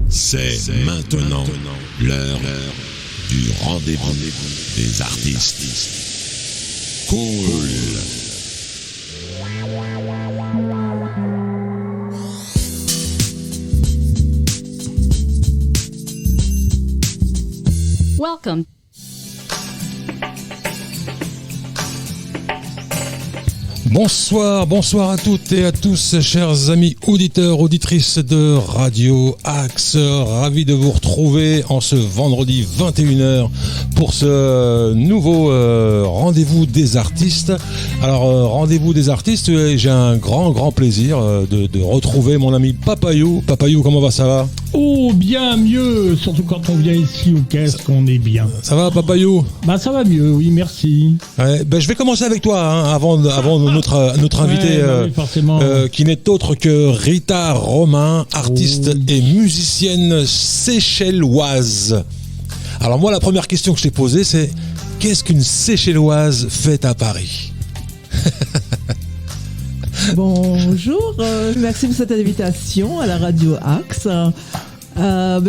C'est maintenant l'heure du rendez-vous des artistes. Cool. Welcome. Bonsoir à toutes et à tous, chers amis auditeurs, auditrices de Radio Axe. Ravi de vous retrouver en ce vendredi 21h pour ce nouveau rendez-vous des artistes. Alors, rendez-vous des artistes, j'ai un grand plaisir de retrouver mon ami Papayou. Papayou, comment ça va ? Oh, bien mieux, surtout quand on vient ici au casque, on est bien. Ça va, Papayou ? Bah ça va mieux, oui, merci. Ouais, je vais commencer avec toi, avant notre invité, oui, qui n'est autre que Rita Romain, artiste et musicienne séchelloise. Alors moi, la première question que je t'ai posée, c'est qu'est-ce qu'une séchelloise fait à Paris ? Bonjour, merci pour cette invitation à la Radio Axe.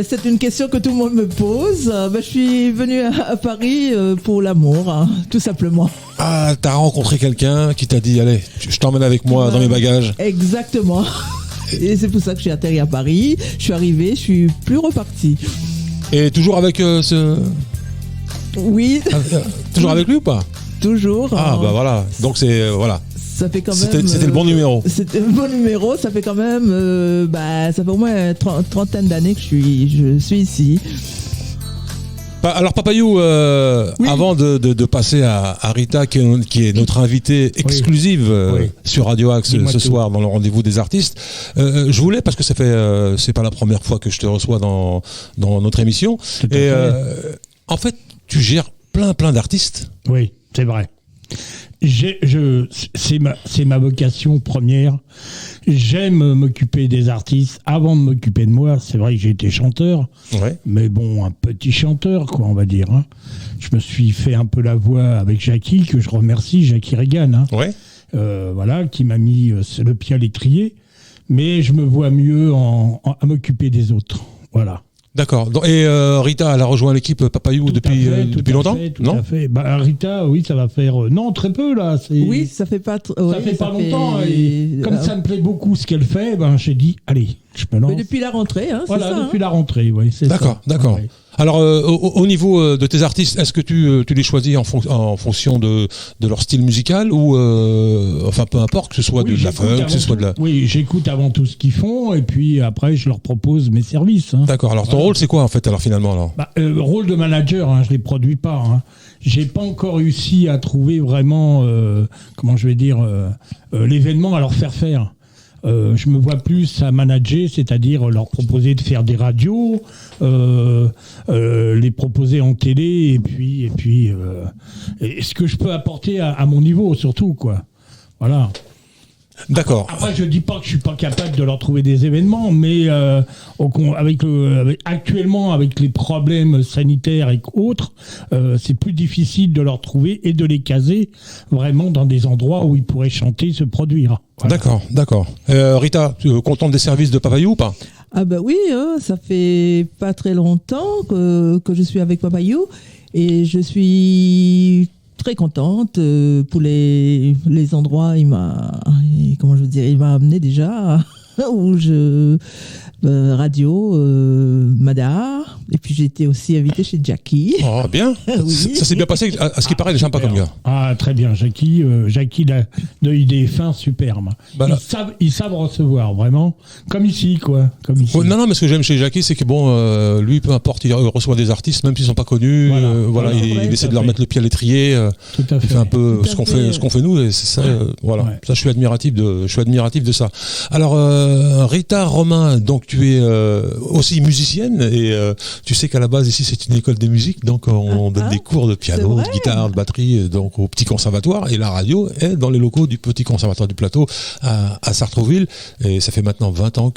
C'est une question que tout le monde me pose. Je suis venue à Paris pour l'amour, tout simplement. Ah, t'as rencontré quelqu'un qui t'a dit, allez, je t'emmène avec moi dans mes bagages. Exactement. Et c'est pour ça que je suis atterri à Paris. Je suis arrivé, je suis plus reparti. Et toujours avec ce... Oui. Toujours avec lui ou pas ? Toujours. Ah, bah voilà. Donc c'est... voilà. Ça fait quand même, c'était le bon numéro. C'était le bon numéro. Ça fait quand même, ça fait au moins une trentaine d'années que je suis ici. Alors Papayou, oui. Avant de passer à Rita, qui est notre invitée exclusive sur Radio Axe ce soir dans le rendez-vous des artistes, je voulais, parce que ça fait, c'est pas la première fois que je te reçois dans notre émission, et en fait, tu gères plein d'artistes. Oui, c'est vrai. C'est ma vocation première. J'aime m'occuper des artistes avant de m'occuper de moi. C'est vrai que j'ai été chanteur, mais bon, un petit chanteur, quoi, on va dire. Hein. Je me suis fait un peu la voix avec Jackie, que je remercie, Jackie Regan, voilà, qui m'a mis le pied à l'étrier. Mais je me vois mieux à m'occuper des autres. Voilà. D'accord. Et Rita, elle a rejoint l'équipe Papayou depuis longtemps ? Tout à fait. Bah, Rita, oui, ça va faire... non, très peu, là. Oui, ça fait pas... ça fait pas longtemps. Et comme ça me plaît beaucoup ce qu'elle fait, j'ai dit, allez, je me lance. Mais depuis la rentrée, voilà, c'est ça. Depuis la rentrée, oui, c'est ça. D'accord. Ouais. Alors, au niveau de tes artistes, est-ce que tu les choisis en fonction de leur style musical ou enfin peu importe, que ce soit de la funk, que ce soit de la... Oui, j'écoute avant tout ce qu'ils font et puis après je leur propose mes services. Hein. D'accord. Alors ton rôle c'est quoi en fait alors finalement rôle de manager, je les produis pas. Hein. J'ai pas encore réussi à trouver vraiment l'événement à leur faire. Je me vois plus à manager, c'est-à-dire leur proposer de faire des radios, les proposer en télé, et ce que je peux apporter à mon niveau surtout, quoi. Voilà. D'accord. Après, je dis pas que je suis pas capable de leur trouver des événements, mais actuellement avec les problèmes sanitaires et autres, c'est plus difficile de leur trouver et de les caser vraiment dans des endroits où ils pourraient chanter, se produire. Voilà. D'accord. Rita, tu es contente des services de Papayou ou pas ? Ah bah oui, ça fait pas très longtemps que je suis avec Papayou et je suis très contente pour les endroits. Il m'a amené déjà où radio, Madar, et puis j'ai été aussi invitée chez Jackie. Oh, bien. Oui. Ça s'est bien passé, à ce qui paraît, il est sympa comme gars. Ah, très bien, Jackie, il a des fins superbes. Ils savent recevoir, vraiment, comme ici, quoi. Comme ici. Non, mais ce que j'aime chez Jackie, c'est que lui, peu importe, il reçoit des artistes, même s'ils ne sont pas connus, il essaie de leur mettre le pied à l'étrier, tout à fait. Il fait un peu ce qu'on fait nous, et c'est ça, voilà. Ouais. Ça, je suis admiratif de ça. Alors, Rita Romain, donc tu es aussi musicienne et tu sais qu'à la base ici c'est une école de musique, donc on donne des cours de piano, de guitare, de batterie, donc au petit conservatoire, et la radio est dans les locaux du petit conservatoire du plateau à Sartrouville, et ça fait maintenant 20 ans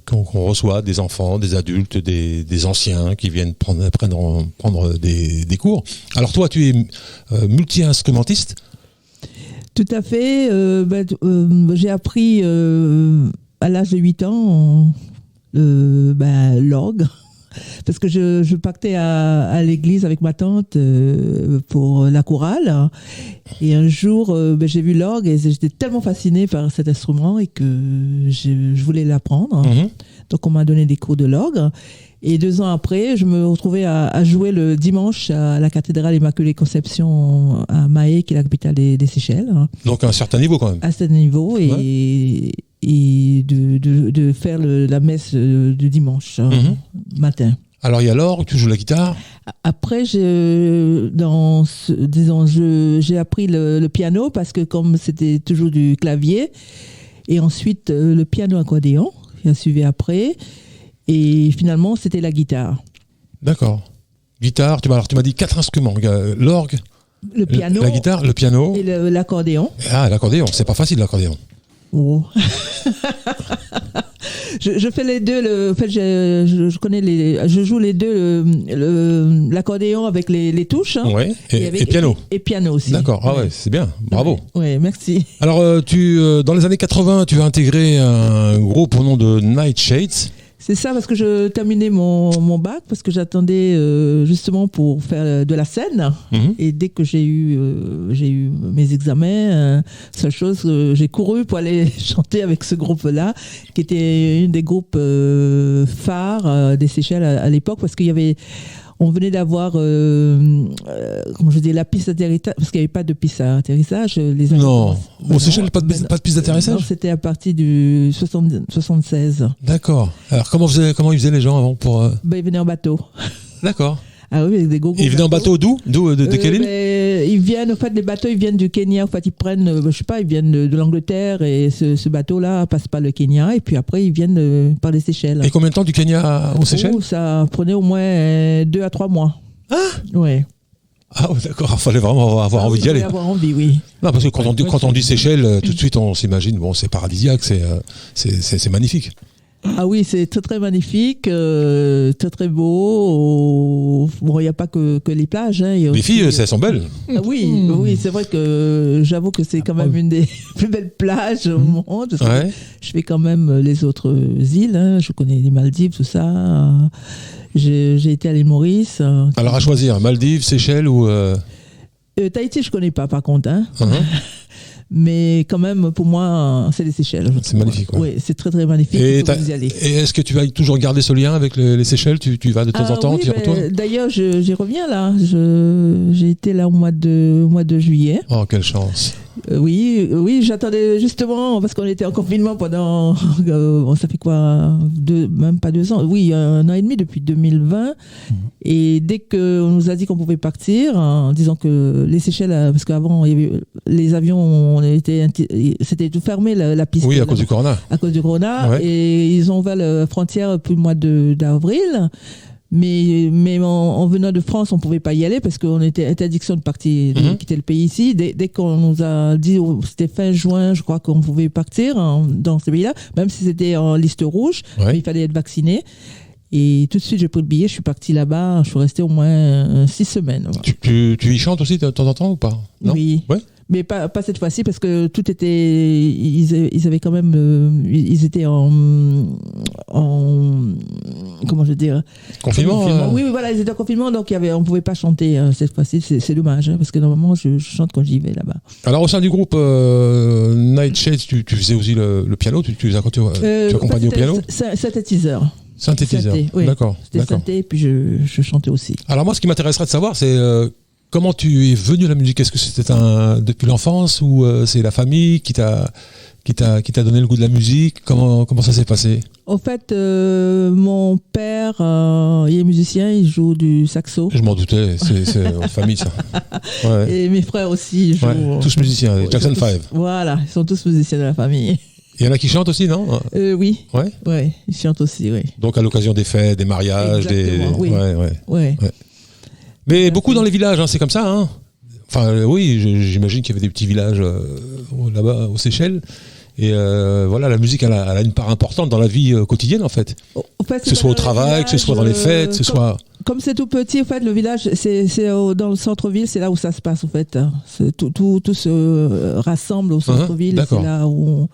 qu'on reçoit des enfants, des adultes, des anciens qui viennent prendre des cours. Alors toi tu es multi-instrumentiste. Tout à fait. J'ai appris à l'âge de 8 ans l'orgue. Parce que je partais à l'église avec ma tante pour la chorale. Et un jour, j'ai vu l'orgue et j'étais tellement fascinée par cet instrument et que je voulais l'apprendre. Mm-hmm. Donc, on m'a donné des cours de l'orgue. Et 2 ans après, je me retrouvais à jouer le dimanche à la cathédrale Immaculée Conception à Mahé, qui est la capitale des Seychelles. Donc, à un certain niveau quand même. À un certain niveau. Et de faire la messe du dimanche matin. Alors il y a l'orgue, tu joues la guitare. Après j'ai appris le piano parce que comme c'était toujours du clavier, et ensuite le piano accordéon qui a suivi après, et finalement c'était la guitare. D'accord. Guitare, tu m'as dit 4 instruments, l'orgue, le piano, la guitare, le piano et l'accordéon. Ah, l'accordéon, c'est pas facile l'accordéon. Oh. je fais les deux. En fait, je connais je joue les deux, l'accordéon avec les touches. Hein, ouais. Et piano. Et piano aussi. D'accord. Ah ouais, c'est bien. Bravo. Ouais, merci. Alors, dans les années 80, tu as intégré un groupe au nom de Nightshades. C'est ça, parce que je terminais mon bac, parce que j'attendais justement pour faire de la scène. Mm-hmm. Et dès que j'ai eu mes examens, seule chose, j'ai couru pour aller chanter avec ce groupe-là, qui était un des groupes phares des Seychelles à l'époque, parce qu'il y avait... On venait d'avoir, la piste d'atterrissage, parce qu'il n'y avait pas de piste à atterrissage. Non, au Seychelles, pas de piste d'atterrissage. Non, c'était à partir du 76. D'accord. Alors, comment ils faisaient les gens avant pour... Ils venaient en bateau. D'accord. Ah oui, avec des gros ils venaient en bateau d'où de quelle île? Ils viennent, en fait, les bateaux, ils viennent du Kenya. En fait, ils prennent, ils viennent de l'Angleterre et ce bateau-là passe par le Kenya et puis après, ils viennent par les Seychelles. Et combien de temps du Kenya aux Seychelles? Ça prenait au moins 2 à 3 mois. Ah ouais. Ah d'accord, il fallait vraiment avoir envie d'y aller. Avoir envie, oui. Non, parce que quand on dit Seychelles, tout de suite on s'imagine, c'est paradisiaque, c'est magnifique. Ah oui, c'est très très magnifique, très très beau. Bon, il n'y a pas que les plages. Hein, les filles, elles sont belles. Oui, c'est vrai que j'avoue que c'est quand même une des plus belles plages au monde. Parce que je fais quand même les autres îles. Hein, je connais les Maldives, tout ça. J'ai été à l'île Maurice. Alors à choisir, Maldives, Seychelles ou... Tahiti, je ne connais pas par contre. Hein. Mais quand même, pour moi, c'est les Seychelles. C'est magnifique. Oui, c'est très très magnifique. Et est-ce que tu vas toujours garder ce lien avec les Seychelles? Tu vas de temps en temps, tu y retournes? D'ailleurs, j'y reviens là. J'ai été là au mois de juillet. Oh, quelle chance. Oui, j'attendais justement, parce qu'on était en confinement pendant, ça fait quoi, même pas 2 ans, oui, 1 an et demi depuis 2020. Et dès qu'on nous a dit qu'on pouvait partir, en disant que les Seychelles, parce qu'avant, il y avait, les avions, c'était tout fermé, la piste. Oui, à cause du corona. À cause du corona. Ouais. Et ils ont ouvert la frontière depuis le mois d'avril. Mais en venant de France, on pouvait pas y aller parce qu'on était interdiction de quitter le pays ici. Dès qu'on nous a dit, c'était fin juin, je crois qu'on pouvait partir dans ce pays-là, même si c'était en liste rouge, mais il fallait être vacciné. Et tout de suite, j'ai pris le billet, je suis partie là-bas, je suis restée au moins 6 semaines. Tu y chantes aussi de temps en temps ou pas? Non? Oui. Ouais. Mais pas cette fois-ci parce que tout était, ils avaient quand même, ils étaient en comment je veux dire, confinement. Oui, voilà, ils étaient en confinement, donc on pouvait pas chanter cette fois-ci. C'est dommage parce que normalement je chante quand j'y vais là-bas. Alors au sein du groupe Nightshades, tu faisais aussi le piano, tu accompagnais au piano. Synthétiseur. Synthétiseur. Oui. D'accord. C'était synthé et puis je chantais aussi. Alors moi, ce qui m'intéresserait de savoir, c'est comment tu es venu à la musique? Est-ce que c'était depuis l'enfance ou c'est la famille qui t'a donné le goût de la musique? Comment ça s'est passé? En fait, mon père, il est musicien, il joue du saxo. Je m'en doutais, c'est en famille ça. Ouais. Et mes frères aussi jouent. Ouais, tous musiciens, Jackson 5. Voilà, ils sont tous musiciens de la famille. Il y en a qui chantent aussi, non? Oui. Ouais, ils chantent aussi, oui. Donc à l'occasion des fêtes, des mariages, oui. Ouais. Mais beaucoup dans les villages, hein, c'est comme ça. Hein. Enfin, oui, j'imagine qu'il y avait des petits villages là-bas aux Seychelles. Et voilà, la musique, elle a une part importante dans la vie quotidienne, en fait. En fait que ce soit au travail, que ce soit dans les fêtes, comme c'est tout petit, en fait, le village, c'est dans le centre-ville, c'est là où ça se passe, en fait. Tout se rassemble au centre-ville. C'est là où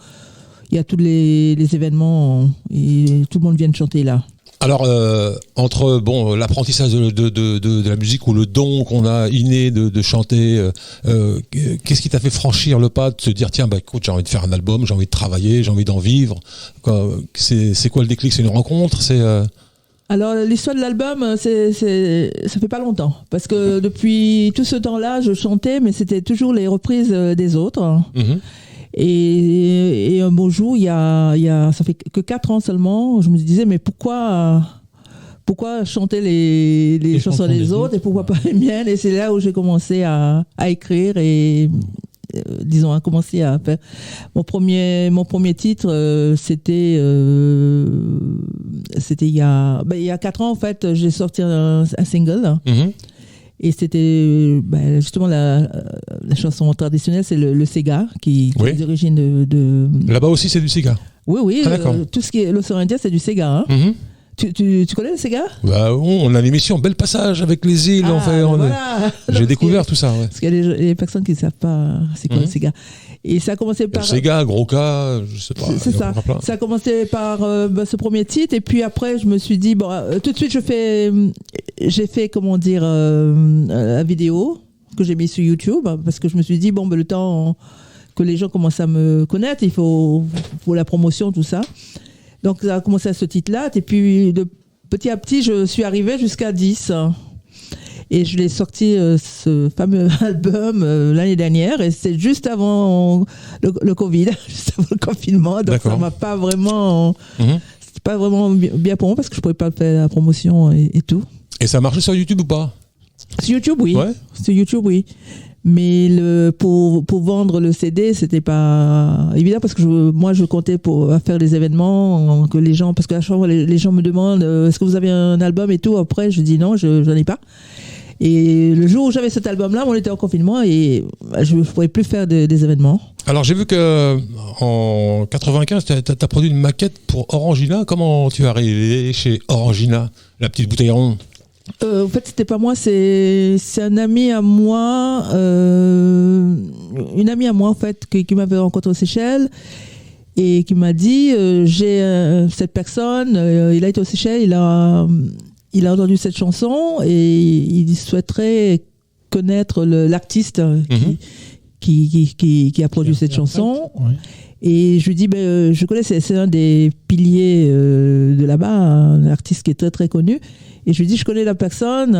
il y a tous les événements et tout le monde vient chanter là. Alors, entre l'apprentissage de la musique ou le don qu'on a inné de chanter, qu'est-ce qui t'a fait franchir le pas de se dire tiens, écoute, j'ai envie de faire un album, j'ai envie de travailler, j'ai envie d'en vivre. C'est quoi le déclic? C'est une rencontre? Alors, l'histoire de l'album, ça fait pas longtemps. Parce que depuis tout ce temps-là, je chantais, mais c'était toujours les reprises des autres. Mm-hmm. Et un beau jour, ça fait que 4 ans seulement, je me disais, mais pourquoi chanter les chansons des autres et pourquoi pas les miennes? Et c'est là où j'ai commencé à écrire et, à commencer à faire. Mon premier titre, c'était il y a 4 ans, en fait, j'ai sorti un single. Mm-hmm. Et c'était justement la chanson traditionnelle, c'est le Sega qui est d'origine de... Là-bas aussi, c'est du Sega. Oui, tout ce qui est l'océan Indien, c'est du Sega. Hein. Mm-hmm. Tu connais le Sega? On a l'émission Bel Passage avec les îles. J'ai découvert tout ça. Ouais. Parce qu'il y a des personnes qui ne savent pas c'est quoi le Sega. Et ça a commencé par... Le Sega, Gros Cas, je sais pas. C'est ça. Ça a commencé par ce premier titre. Et puis après, je me suis dit, tout de suite, j'ai fait la vidéo que j'ai mise sur YouTube. Parce que je me suis dit, le temps que les gens commencent à me connaître, il faut pour la promotion, tout ça. Donc, ça a commencé à ce titre-là. Et puis, de petit à petit, je suis arrivée jusqu'à 10. Et je l'ai sorti, ce fameux album, l'année dernière. Et c'est juste avant le Covid, juste avant le confinement. Donc, ça m'a pas vraiment... C'était pas vraiment bien pour moi parce que je pouvais pas faire la promotion et tout. Et ça a marché sur YouTube ou pas? Sur YouTube, oui. Ouais. Sur YouTube, oui. Mais pour vendre le CD, c'était pas évident parce que moi je comptais pour faire des événements que les gens, parce qu'à chaque fois les gens me demandent est-ce que vous avez un album et tout. Après je dis non, j'en ai pas. Et le jour où j'avais cet album-là, on était en confinement et je ne pouvais plus faire des événements. Alors j'ai vu que en 95, tu as produit une maquette pour Orangina. Comment tu es arrivé chez Orangina, la petite bouteille ronde? En fait, c'était pas moi, c'est un ami à moi, une amie à moi en fait, qui m'avait rencontré aux Seychelles et qui m'a dit j'ai cette personne, il a été aux Seychelles, il a entendu cette chanson et il souhaiterait connaître l'artiste qui a produit cette chanson. Ouais. Et je lui dis, je connais, c'est un des piliers de là-bas, un artiste qui est très très connu. Et je lui dis, je connais la personne,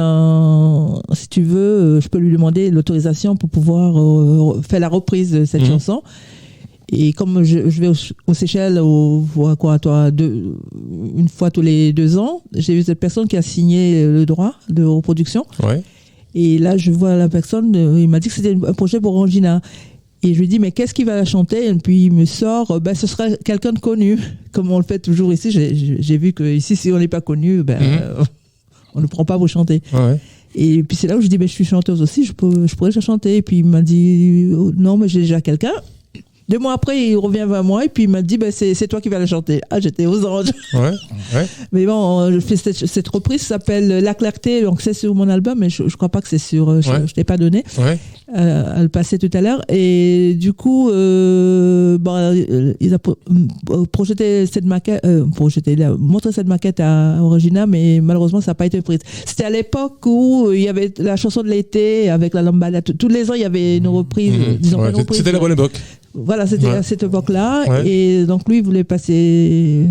si tu veux, je peux lui demander l'autorisation pour pouvoir faire la reprise de cette chanson. Et comme je vais aux Seychelles une fois tous les 2 ans, j'ai vu cette personne qui a signé le droit de reproduction. Ouais. Et là, je vois la personne, il m'a dit que c'était un projet pour Orangina. Et je lui dis, mais qu'est-ce qu'il va la chanter? Et puis il me sort, ce sera quelqu'un de connu, comme on le fait toujours ici. J'ai vu que ici, si on n'est pas connu, on ne prend pas vous chanter. Ouais. Et puis c'est là où je dis, je suis chanteuse aussi, je pourrais la chanter. Et puis il m'a dit, non, mais j'ai déjà quelqu'un. 2 mois après, il revient vers moi et puis il m'a dit, c'est toi qui vas la chanter. Ah, j'étais aux anges. Ouais. Mais bon, je fais cette reprise, ça s'appelle La Clarté, donc c'est sur mon album, mais je crois pas que c'est sur, je ne l'ai pas donné. Ouais. Elle passait tout à l'heure. Et du coup, ils ont projeté cette maquette, montré cette maquette à Orangina, mais malheureusement, ça n'a pas été prise. C'était à l'époque où il y avait la chanson de l'été avec la lambada. Tous les ans, il y avait une reprise. C'était la bonne époque. Voilà, c'était à cette époque-là. Ouais. Et donc, lui, il voulait passer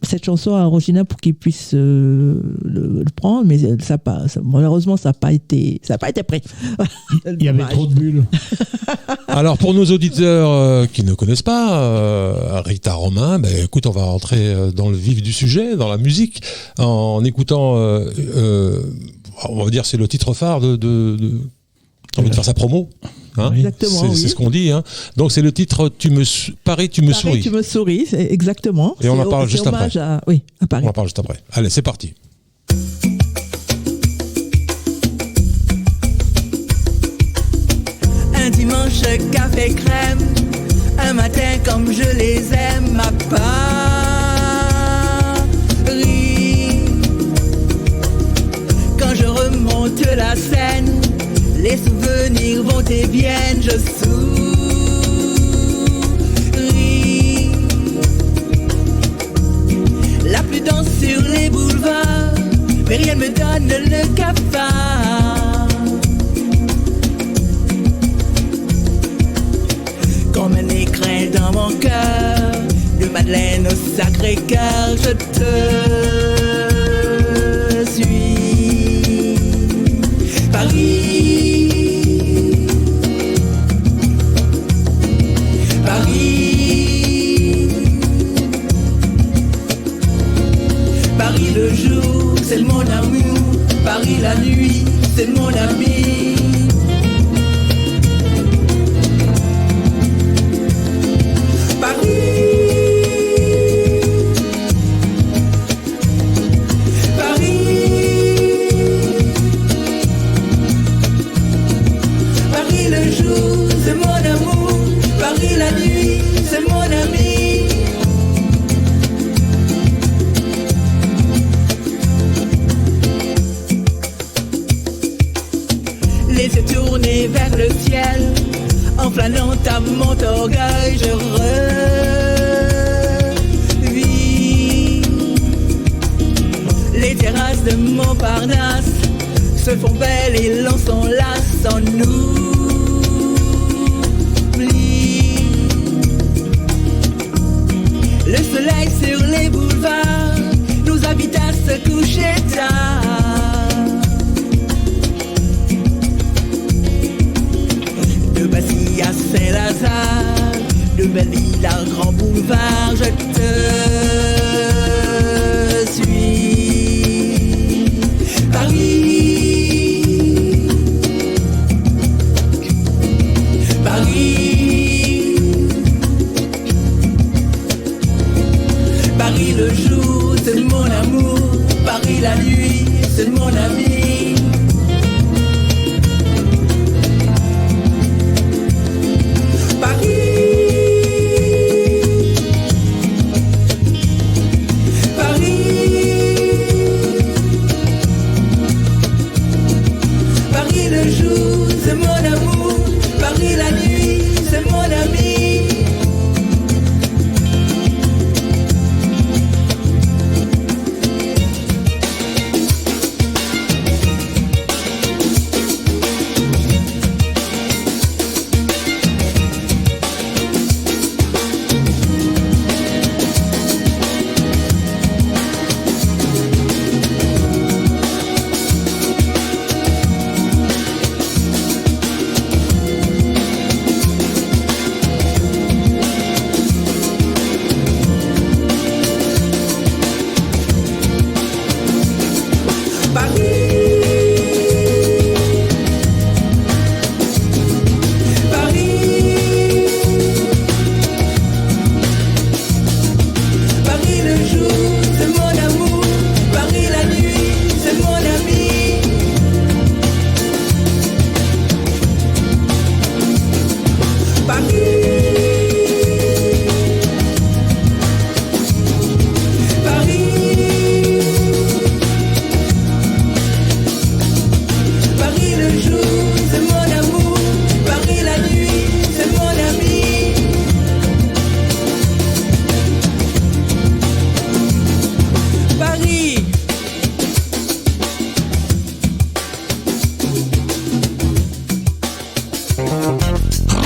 cette chanson à Orangina pour qu'il puisse le prendre, mais malheureusement, ça n'a pas été pris. Il y avait trop de bulles. Alors, pour nos auditeurs qui ne connaissent pas Rita Romain, écoute, on va rentrer dans le vif du sujet, dans la musique, en écoutant, on va dire, c'est le titre phare de envie de faire sa promo. Hein, exactement. C'est ce qu'on dit. Hein. Donc c'est le titre Paris, tu me souris. Tu me souris, exactement. Et on en parle juste après. Oui, à Paris. On en parle juste après. Allez, c'est parti. Un dimanche café crème, un matin comme je les aime à Paris. Quand Madeleine au Sacré-Cœur, je te suis. Paris, Paris, Paris le jour, c'est mon amour. Paris la nuit, c'est mon ami. Paris, Paris le jour, c'est mon amour. Paris la nuit, c'est mon ami. Les yeux tournés vers le ciel, en flânant à mon orgueil, je revis. Les terrasses de Montparnasse se font belles et l'on s'enlace sans oubli. Le soleil sur les boulevards nous invite à se coucher tard. De Passy à Saint-Lazare, de Belleville à Grand Boulevard, je te suis. Paris, Paris, Paris le jour, c'est mon amour. Paris la nuit, c'est mon ami.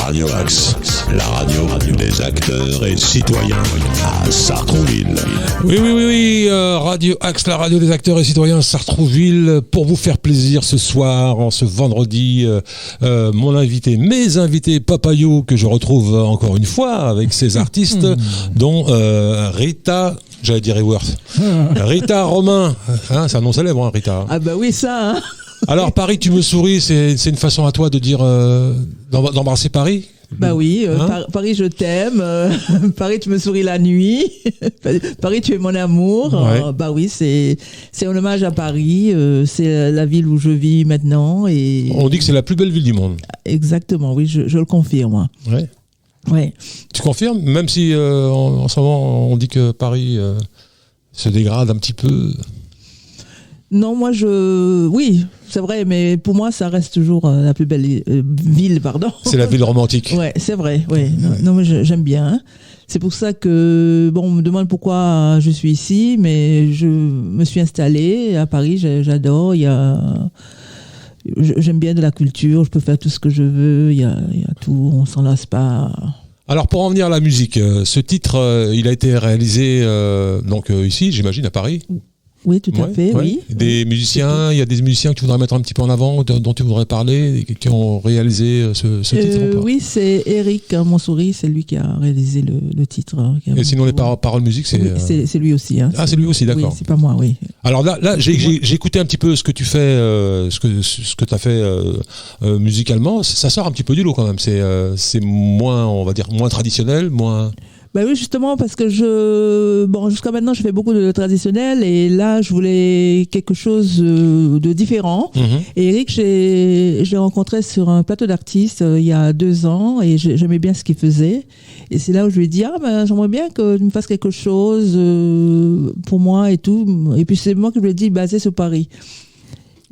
Radio Axe, la radio des acteurs et citoyens à Sartrouville. Oui, Radio Axe, la radio des acteurs et citoyens à Sartrouville, pour vous faire plaisir ce soir, en ce vendredi. Mes invités Papayou, que je retrouve encore une fois avec ses artistes, dont Rita, j'allais dire Eworth, Rita Romain, hein, c'est un nom célèbre, hein, Rita. Ah bah oui, ça, hein. Alors Paris, tu me souris, c'est une façon à toi de dire d'embrasser Paris? Bah oui, Paris je t'aime, Paris tu me souris la nuit, Paris tu es mon amour. Ouais. Bah oui, c'est un hommage à Paris, c'est la ville où je vis maintenant et on dit que c'est la plus belle ville du monde. Exactement, oui, je le confirme. Ouais. Ouais. Tu confirmes, même si en ce moment on dit que Paris se dégrade un petit peu. Non, oui, c'est vrai, mais pour moi, ça reste toujours la plus belle ville, pardon. C'est la ville romantique. Ouais, c'est vrai, ouais. Non, mais j'aime bien. C'est pour ça que, on me demande pourquoi je suis ici, mais je me suis installée à Paris, j'adore, j'aime bien de la culture, je peux faire tout ce que je veux, il y a tout, on s'en lasse pas. Alors pour en venir à la musique, ce titre, il a été réalisé ici, j'imagine, à Paris. Oui, tout à fait, oui. Des musiciens, il y a des musiciens que tu voudrais mettre un petit peu en avant, dont tu voudrais parler, qui ont réalisé ce titre. Oui, c'est Eric Monsouri, c'est lui qui a réalisé le titre. Et sinon les paroles musique, c'est... Oui, c'est lui aussi. Hein. Ah, c'est lui aussi, d'accord. Oui, c'est pas moi, oui. Alors là, j'ai écouté un petit peu ce que tu fais, ce que tu as fait musicalement. Ça sort un petit peu du lot quand même. C'est moins, on va dire, moins traditionnel, moins... Ben oui, justement, parce que jusqu'à maintenant, je fais beaucoup de traditionnel et là, je voulais quelque chose de différent. Et Eric, j'ai rencontré sur un plateau d'artistes il y a 2 ans et j'aimais bien ce qu'il faisait. Et c'est là où je lui ai dit, j'aimerais bien que tu me fasses quelque chose pour moi et tout. Et puis, c'est moi qui lui ai dit, basé sur Paris.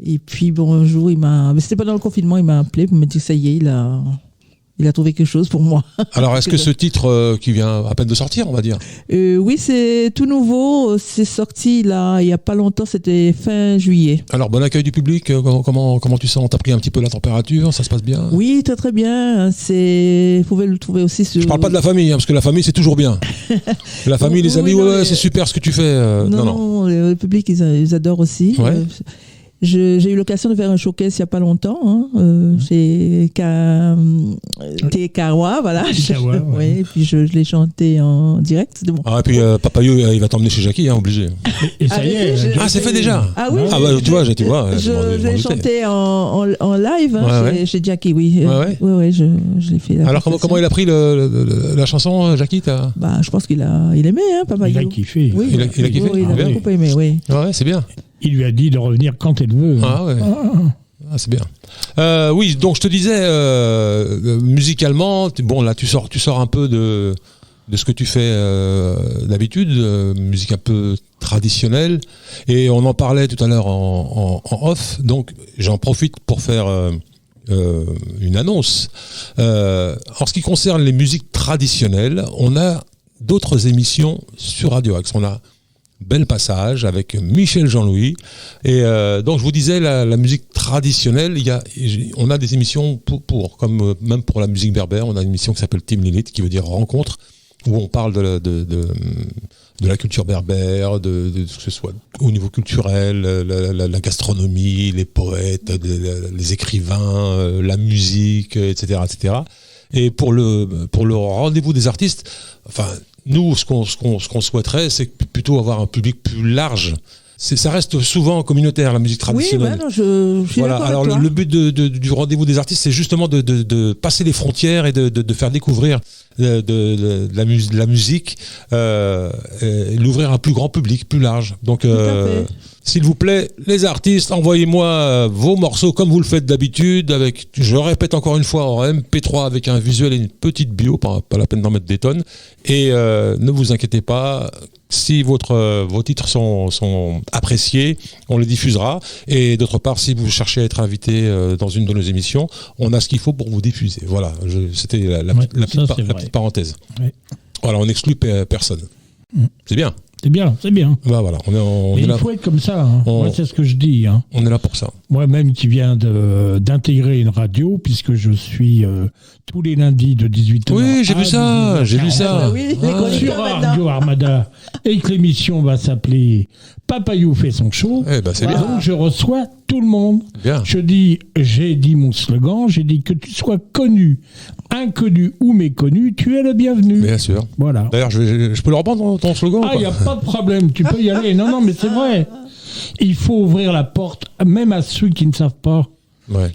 Et puis, un jour, c'était pendant le confinement, il m'a appelé pour me dire, ça y est, il a trouvé quelque chose pour moi. Alors, est-ce que ce titre qui vient à peine de sortir, on va dire oui, c'est tout nouveau. C'est sorti là, il n'y a pas longtemps, c'était fin juillet. Alors, bon accueil du public, comment tu sens? T'as pris un petit peu la température, ça se passe bien? Oui, très très bien. Vous pouvez le trouver aussi sur... Je parle pas de la famille, parce que la famille, c'est toujours bien. La famille, les amis, c'est super ce que tu fais. Non, le public, ils adorent aussi. Ouais. J'ai eu l'occasion de faire un showcase il n'y a pas longtemps, chez Tekawa, voilà. Oui, et puis je l'ai chanté en direct. C'était bon. Ah, et puis Papayo, il va t'emmener chez Jackie, obligé. Et ça y est. C'est fait déjà. Ah oui. Ah bah tu vois, je l'ai chanté en live chez Jackie, oui. Ouais. Je l'ai fait. Alors comment il a pris la chanson, Jackie? Je pense qu'il aimé, Papayo. Il a kiffé. Oui, il a kiffé. Oui, il a beaucoup aimé, oui. Ouais, c'est bien. Il lui a dit de revenir quand elle veut. Ah ouais. Ah, c'est bien. Oui, donc je te disais, musicalement, bon là tu sors un peu de ce que tu fais d'habitude, musique un peu traditionnelle, et on en parlait tout à l'heure en off, donc j'en profite pour faire une annonce. En ce qui concerne les musiques traditionnelles, on a d'autres émissions sur Radio Axe. On a Bel Passage avec Michel Jean-Louis, et donc je vous disais la musique traditionnelle, on a des émissions pour comme même pour la musique berbère, on a une émission qui s'appelle Team Lilith, qui veut dire rencontre, où on parle de la culture berbère, de ce que ce soit au niveau culturel, la gastronomie, les poètes, les écrivains, la musique, etc., etc. Et pour le rendez-vous des artistes, enfin, nous, ce qu'on souhaiterait, c'est plutôt avoir un public plus large. Ça reste souvent communautaire, la musique traditionnelle. Oui, je suis voilà. d'accord Alors avec toi. le but du rendez-vous des artistes, c'est justement de passer les frontières et de faire découvrir de la musique, et l'ouvrir à un plus grand public, plus large. Donc, s'il vous plaît, les artistes, envoyez-moi vos morceaux comme vous le faites d'habitude, avec, je répète encore une fois, en MP3 avec un visuel et une petite bio, pas la peine d'en mettre des tonnes. Et ne vous inquiétez pas, si vos titres sont appréciés, on les diffusera. Et d'autre part, si vous cherchez à être invité dans une de nos émissions, on a ce qu'il faut pour vous diffuser. Voilà, c'était la petite parenthèse. Ouais. Voilà, on n'exclut personne. C'est bien. C'est bien. Bah voilà, il faut être comme ça. Hein. Moi, c'est ce que je dis. Hein. On est là pour ça. Moi-même qui viens d'intégrer une radio, puisque je suis tous les lundis de 18h. Oui, j'ai vu ça. Sur Radio Armada. Et que l'émission va s'appeler Papayou fait son show. C'est bien. Donc, je reçois tout le monde. Bien. J'ai dit mon slogan, j'ai dit que tu sois connu, inconnu ou méconnu, tu es le bienvenu. Bien sûr. Voilà. D'ailleurs, je peux le reprendre ton slogan. Il n'y a pas de problème, tu peux y aller. Non, mais c'est vrai. Il faut ouvrir la porte, même à ceux qui ne savent pas,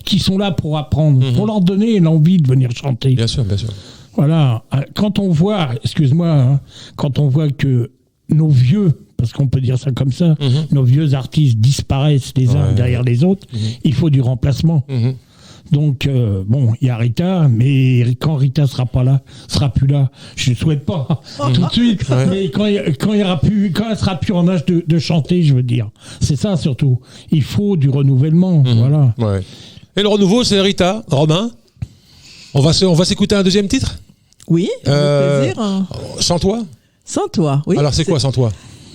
qui sont là pour apprendre, pour leur donner l'envie de venir chanter. Bien sûr, bien sûr. Voilà. Quand on voit, quand on voit que nos vieux, parce qu'on peut dire ça comme ça, nos vieux artistes disparaissent les uns derrière les autres, il faut du remplacement. Donc, il y a Rita, mais quand Rita sera plus là, je ne souhaite pas tout de suite, mais quand elle sera plus en âge de chanter, je veux dire. C'est ça surtout. Il faut du renouvellement, voilà. Ouais. Et le renouveau, c'est Rita, Romain. On va s'écouter un deuxième titre ? Oui, avec plaisir. Sans toi ? Sans toi, oui. Alors, c'est quoi Sans toi ?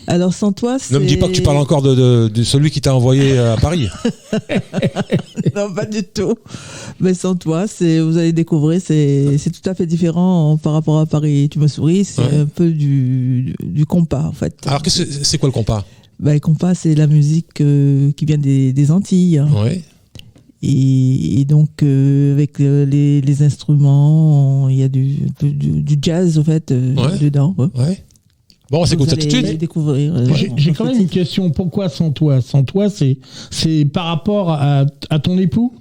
Alors sans toi, c'est... Ne me dis pas que tu parles encore de celui qui t'a envoyé à Paris. Ne me dis pas que tu parles encore de celui qui t'a envoyé à Paris. Non, pas du tout. Mais sans toi, vous allez découvrir, c'est tout à fait différent par rapport à Paris. Tu me souris, c'est un peu du compas en fait. Alors c'est quoi le compas? Le compas, c'est la musique qui vient des Antilles. Hein. Ouais. Et donc avec les instruments, il y a du jazz en fait dedans. Ouais. Bon, on s'écoute ça tout de suite. Découvrir. J'ai quand même une question. Pourquoi sans toi? Sans toi, c'est par rapport à ton époux?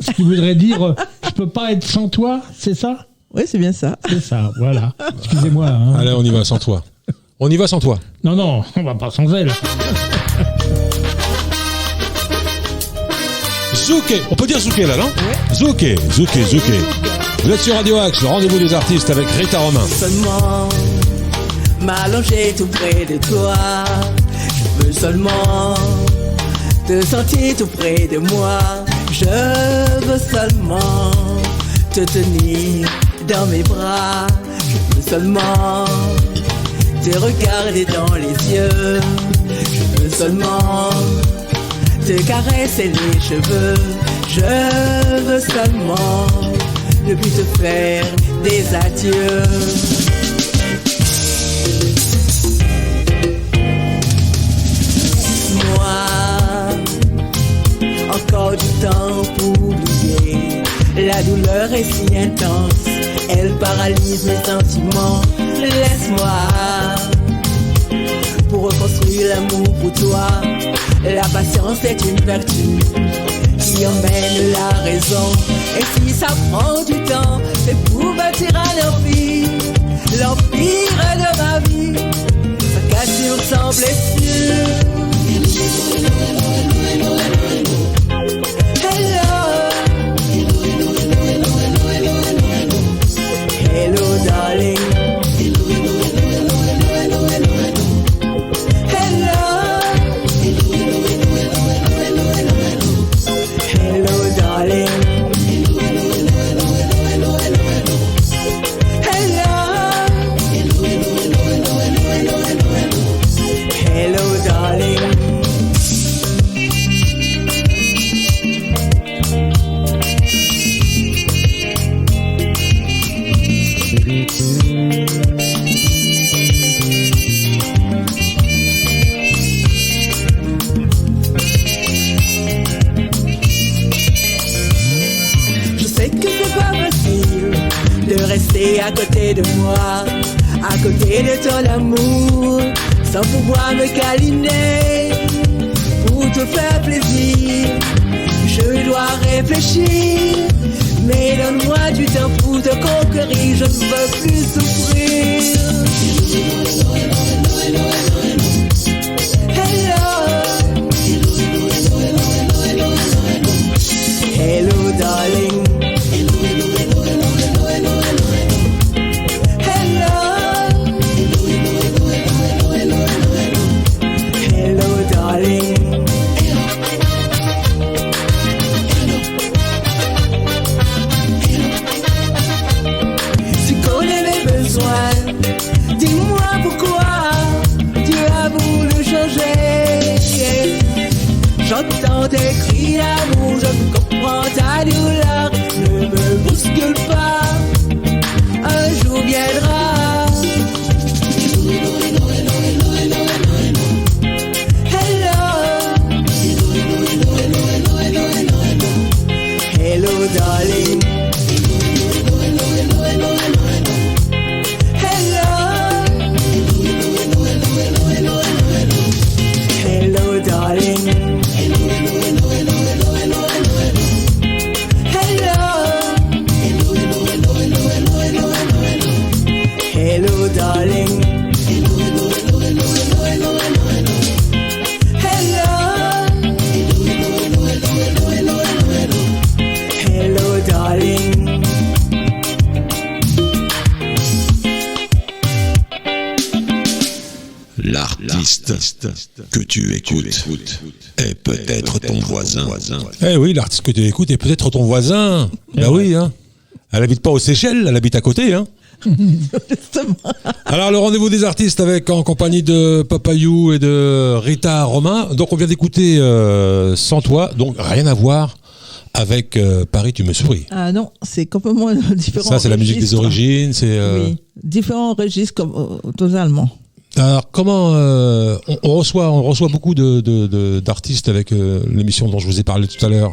Ce qui voudrait dire, je peux pas être sans toi, c'est ça? Oui, c'est bien ça. C'est ça, voilà. Excusez-moi. Hein. Allez, on y va sans toi. On y va sans toi. Non, on va pas sans elle. Zouké, on peut dire Zouké là, non? Ouais. Zouké. Vous êtes sur Radio Axe, le rendez-vous des artistes avec Rita Romain. Seulement m'allonger tout près de toi, je veux seulement te sentir tout près de moi, je veux seulement te tenir dans mes bras, je veux seulement te regarder dans les yeux, je veux seulement te caresser les cheveux, je veux seulement ne plus te faire des adieux. Encore du temps pour oublier. La douleur est si intense, elle paralyse mes sentiments. Laisse-moi pour reconstruire l'amour pour toi. La patience est une vertu qui emmène la raison. Et si ça prend du temps, c'est pour bâtir un empire de ma vie. Sa cassure sans blessure. Hello, darling. Hello, darling. Hello, darling. Rester à côté de moi, à côté de ton amour, sans pouvoir me câliner, pour te faire plaisir. Je dois réfléchir, mais donne-moi du temps pour te conquérir, je ne veux plus souffrir. Hello, darling. J'entends tes cris d'amour, je comprends ta douleur. Ne me bouscule pas, un jour viendra. Hello, darling. Hello, darling. Hello, darling. Hello, darling. L'artiste que tu écoutes est peut-être ton voisin. Eh oui, l'artiste que tu écoutes est peut-être ton voisin. Ben oui, hein. Elle habite pas aux Seychelles, elle habite à côté, hein. Alors, le rendez-vous des artistes en compagnie de Papayou et de Rita Romain. Donc, on vient d'écouter Sans toi, donc rien à voir avec Paris, tu me souris. Ah non, c'est complètement différent. Ça, c'est la musique des origines. Oui, différents registres totalement. Alors, comment on reçoit beaucoup d'artistes avec l'émission dont je vous ai parlé tout à l'heure.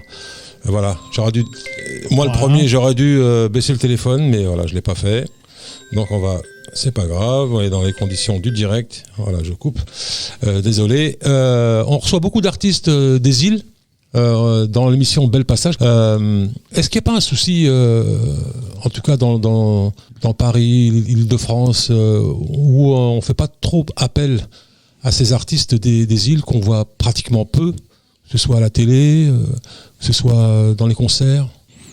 Voilà, le premier, j'aurais dû baisser le téléphone, mais voilà, je l'ai pas fait. Donc c'est pas grave, on est dans les conditions du direct. Voilà, je coupe. Désolé. On reçoit beaucoup d'artistes des îles dans l'émission Bel Passage. Est-ce qu'il n'y a pas un souci, en tout cas dans Paris, l'Île-de-France, où on fait pas trop appel à ces artistes des îles qu'on voit pratiquement peu, que ce soit à la télé, que ce soit dans les concerts?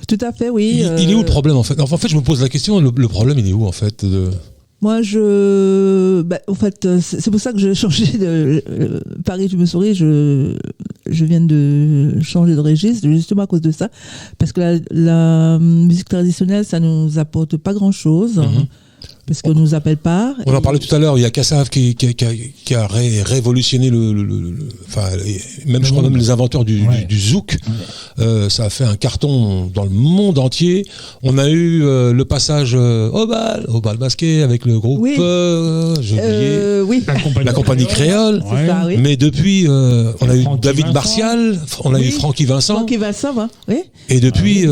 Tout à fait, oui. Il est où le problème en fait? Enfin, en fait, je me pose la question, le problème il est où en fait Moi, en fait, c'est pour ça que j'ai changé de Paris, tu me souris. Je viens de changer de registre, justement à cause de ça, parce que la musique traditionnelle, ça nous apporte pas grand-chose. Parce qu'on nous appelle pas. On en parlait tout à l'heure, il y a Kassav qui a révolutionné je crois même les inventeurs du zouk. Ça a fait un carton dans le monde entier. On a eu le passage au bal masqué avec le groupe, j'ai oublié, la compagnie créole. Ça, oui. Mais depuis, on a eu David Martial, on a eu Francky Vincent. Oui. Et depuis,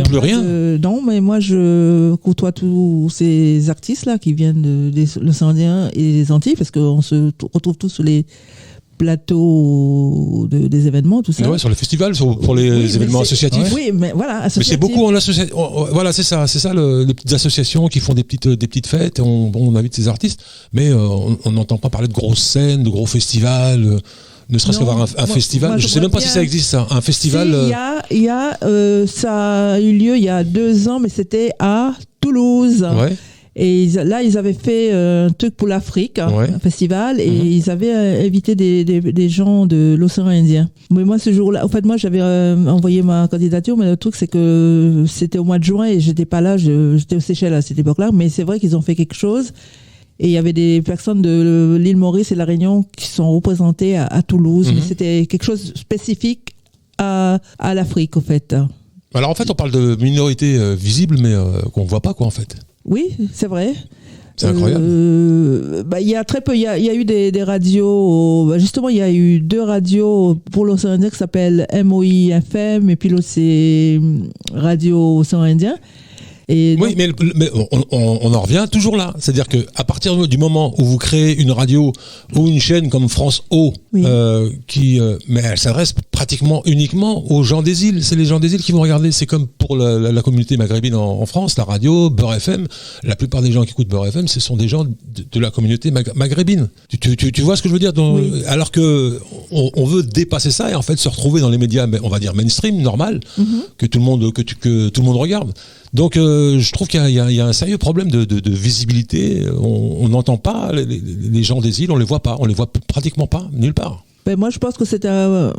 plus rien. Non, mais moi je côtoie tous ces artistes là qui viennent de l'océan Indien et des Antilles, parce qu'on se retrouve tous sur les plateaux des événements, tout ça. Ouais, sur les festivals, pour les événements associatifs. Oui, mais voilà, associatifs. Mais c'est beaucoup en association. Voilà, c'est ça les petites associations qui font des petites fêtes. On invite ces artistes, mais on n'entend pas parler de grosses scènes, de gros festivals. Ne serait-ce qu'avoir un festival. Je ne sais même pas si ça existe, ça. Un festival. Ça a eu lieu il y a 2 ans, mais c'était à Toulouse. Ouais. Et là, ils avaient fait un truc pour l'Afrique, un festival, et ils avaient invité des gens de l'océan Indien. Mais moi, ce jour-là, en fait, moi, j'avais envoyé ma candidature, mais le truc, c'est que c'était au mois de juin et j'étais pas là, j'étais aux Seychelles à cette époque-là. Mais c'est vrai qu'ils ont fait quelque chose. Et il y avait des personnes de l'île Maurice et de la Réunion qui sont représentées à Toulouse. Mais c'était quelque chose de spécifique à l'Afrique, en fait. Alors, en fait, on parle de minorités visibles, mais qu'on ne voit pas, quoi, en fait. Oui, c'est vrai. C'est incroyable. Il y a très peu. Il y a eu des radios. Justement, il y a eu 2 radios pour l'océan Indien qui s'appellent MOI FM et puis l'autre c'est Radio Océan Indien. Et donc, oui, mais on en revient toujours là. C'est-à-dire qu'à partir du moment où vous créez une radio ou une chaîne comme France O, mais elle s'adresse pratiquement uniquement aux gens des îles. C'est les gens des îles qui vont regarder. C'est comme pour la communauté maghrébine en France, la radio, Beurre FM. La plupart des gens qui écoutent Beurre FM, ce sont des gens de la communauté maghrébine. Tu vois ce que je veux dire? Alors que on veut dépasser ça et en fait se retrouver dans les médias, on va dire mainstream, normal, que tout le monde regarde. Donc je trouve qu'il y a un sérieux problème de visibilité. On n'entend pas les gens des îles, on les voit pratiquement pas, nulle part. Moi je pense que c'est un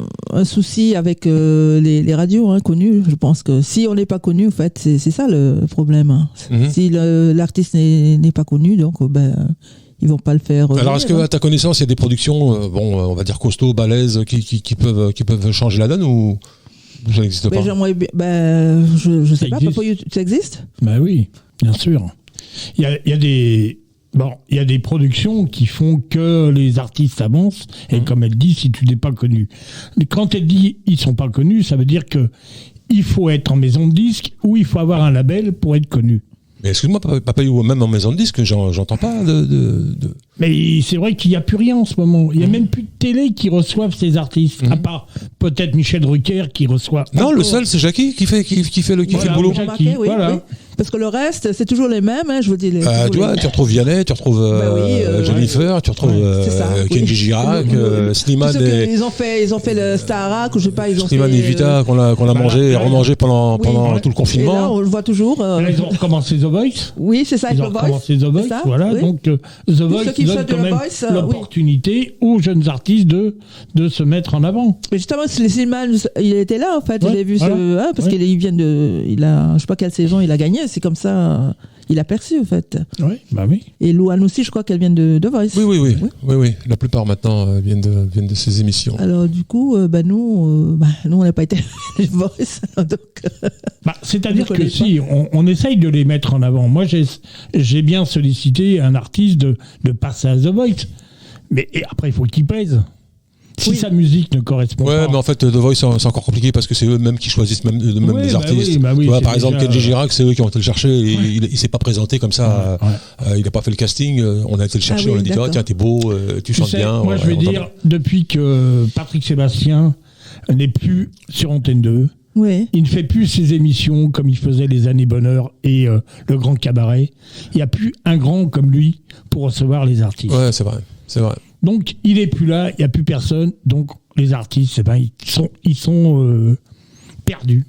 souci avec les radios connues. Je pense que si on n'est pas connu, en fait, c'est ça le problème. Si l'artiste n'est pas connu, donc ils vont pas le faire. Alors est-ce que à ta connaissance il y a des productions, on va dire costauds, balèzes, qui peuvent changer la donne ou ça n'existe pas? Je sais pas. Ça existe? Oui, bien sûr. Il y a des productions qui font que les artistes avancent. Et comme elle dit, si tu n'es pas connu. Mais quand elle dit ils sont pas connus, ça veut dire que il faut être en maison de disque ou il faut avoir un label pour être connu. Mais excuse-moi, Papayou, même en maison de disque, j'entends pas de... Mais c'est vrai qu'il n'y a plus rien en ce moment. Il n'y a même plus de télé qui reçoivent ces artistes. À part peut-être Michel Drucker qui reçoit... Non, le seul, c'est Jackie qui fait le boulot. Jackie, oui. Parce que le reste, c'est toujours les mêmes. Je vous dis. Tu vois, tu retrouves Vianney, tu retrouves Jennifer, tu retrouves Kenji Girac, Slimane. Ils ont fait le Starac, je sais pas. Slimane et Vita qu'on a mangé et remangé pendant tout le confinement. Et là, on le voit toujours. Là, ils ont recommencé The Voice. Oui, c'est ça. Ils ont recommencé The Voice. Voilà, donc The Voice donne quand même l'opportunité aux jeunes artistes de se mettre en avant. Mais justement, Slimane, il était là en fait. Je l'ai vu parce qu'il vient je sais pas quelle saison il a gagné. C'est comme ça. il a perçu en fait. Oui, bah oui. Et Louane aussi, je crois qu'elle vient de Voice. Oui. La plupart maintenant viennent de ces émissions. Alors du coup, nous on n'a pas été The Voice. Donc, c'est-à-dire que si, on essaye de les mettre en avant. Moi, j'ai bien sollicité un artiste de passer à The Voice. Mais après, il faut qu'il plaise. Si sa musique ne correspond pas. Ouais, mais en fait, The Voice, c'est encore compliqué parce que c'est eux-mêmes qui choisissent même des artistes. Oui, tu vois, par exemple, Kenji Girac, c'est eux qui ont été le chercher. Et il s'est pas présenté comme ça. Il n'a pas fait le casting. On a été le chercher. On a dit, tiens, t'es beau, tu chantes bien. Moi, je vais dire, depuis que Patrick Sébastien n'est plus sur Antenne 2, il ne fait plus ses émissions comme il faisait les Années Bonheur et le Grand Cabaret. Il n'y a plus un grand comme lui pour recevoir les artistes. Ouais, c'est vrai. Donc, il n'est plus là, il n'y a plus personne. Donc, les artistes, ils sont perdus.